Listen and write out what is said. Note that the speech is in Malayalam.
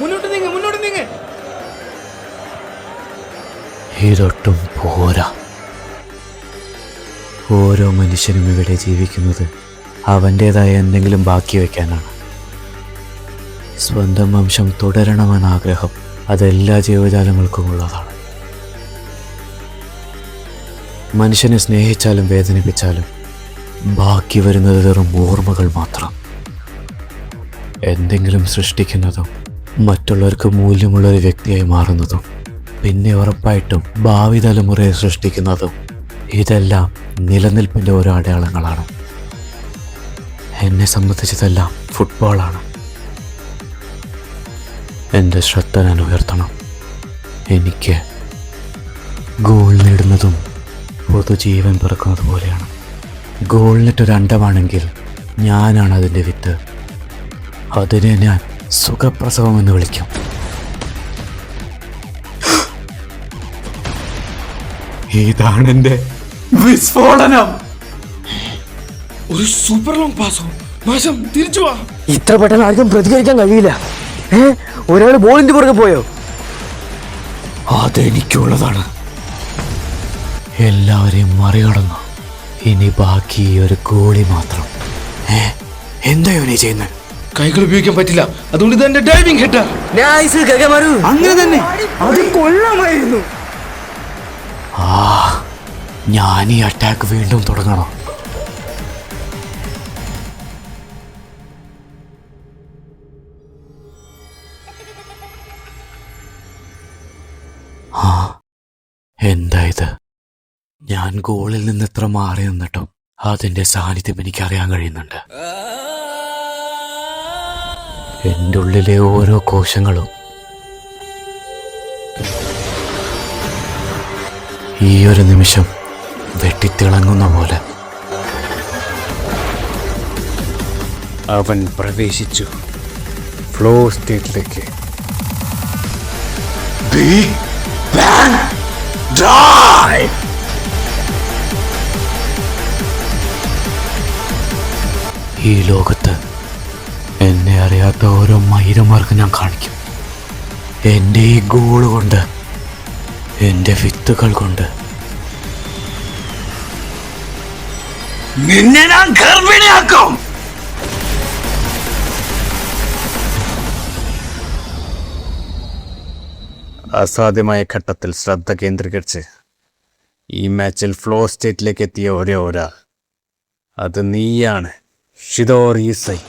മുന്നോട്ട് നീങ്ങ്. ഇതൊട്ടും പോരാ. ഓരോ മനുഷ്യനും ഇവിടെ ജീവിക്കുന്നത് അവൻ്റേതായ എന്തെങ്കിലും ബാക്കി വയ്ക്കാനാണ്. സ്വന്തം വംശം തുടരണമെന്ന ആഗ്രഹം അതെല്ലാ ജീവജാലങ്ങൾക്കും ഉള്ളതാണ്. മനുഷ്യനെ സ്നേഹിച്ചാലും വേദനിപ്പിച്ചാലും ബാക്കി വരുന്നത് വെറും ഓർമ്മകൾ മാത്രം. എന്തെങ്കിലും സൃഷ്ടിക്കുന്നതും മറ്റുള്ളവർക്ക് മൂല്യമുള്ളൊരു വ്യക്തിയായി മാറുന്നതും പിന്നെ ഉറപ്പായിട്ടും ഭാവി തലമുറയെ സൃഷ്ടിക്കുന്നതും ഇതെല്ലാം നിലനിൽപ്പിൻ്റെ ഓരോ അടയാളങ്ങളാണ്. എന്നെ സംബന്ധിച്ചതെല്ലാം ഫുട്ബോളാണ്. എൻ്റെ ശ്രദ്ധ ഞാൻ ഉയർത്തണം. എനിക്ക് ഗോൾ നേടുന്നതും പുതുജീവൻ പിറക്കുന്നത് പോലെയാണ്. ഗോളിനിട്ടൊരു അണ്ടമാണെങ്കിൽ ഞാനാണ് അതിൻ്റെ വിത്ത്. അതിനെ ഞാൻ സുഖപ്രസവം എന്ന് വിളിക്കും. ഇതാണ് എൻ്റെ വിസ്ഫോടനം. ഒരു സൂപ്പർ ലോങ് പാസോ. മാഷം തിരിച്ചു വാ. ഇത്ര പെട്ടെന്ന് ആർക്കും പ്രതികരിക്കാൻ കഴിയില്ല. ഒരാൾ ബോളിന്റെ പുറകെ പോയോ? അതെനിക്കുള്ളതാണ്. എല്ലാവരെയും മറികടന്നു. ഇനി ബാക്കി ഒരു ഗോളി മാത്രം. എന്താ ഇവനെ ചെയ്യുന്നത്? കൈകൾ ഉപയോഗിക്കാൻ പറ്റില്ല, അതുകൊണ്ട് ഇതെന്റെ ഡൈവിംഗ് ഹെഡാ. അങ്ങനെ തന്നെ, അത് കൊള്ളാമായിരുന്നു. ഞാൻ ഈ അറ്റാക്ക് വീണ്ടും തുടങ്ങണം. എന്താ ഇത്? ഞാൻ ഗോളിൽ നിന്ന് എത്ര മാറി നിന്നിട്ടും അതിന്റെ സാന്നിധ്യം എനിക്കറിയാൻ കഴിയുന്നുണ്ട്. എൻ്റെ ഉള്ളിലെ ഓരോ കോശങ്ങളും ഈ ഒരു നിമിഷം വെട്ടിത്തിളങ്ങുന്ന പോലെ. അവൻ പ്രവേശിച്ചു ഫ്ലോ സ്റ്റേറ്റിലേക്ക്. ഈ ലോകത്ത് എന്നെ അറിയാത്ത ഓരോ മൈരന്മാർക്ക് ഞാൻ കാണിക്കും. എൻ്റെ ഈ ഗോള് കൊണ്ട്, എൻ്റെ വിത്തുകൾ കൊണ്ട് നിന്നെ ഞാൻ ഗർഭിണിയാക്കും. അസാധ്യമായ ഘട്ടത്തിൽ ശ്രദ്ധ കേന്ദ്രീകരിച്ച് ഈ മാച്ചിൽ ഫ്ലോ സ്റ്റേറ്റിലേക്ക് എത്തിയ ഒരേ ഒരാൾ, അത് നീയാണ് ഷിദോർ ഈസൈ.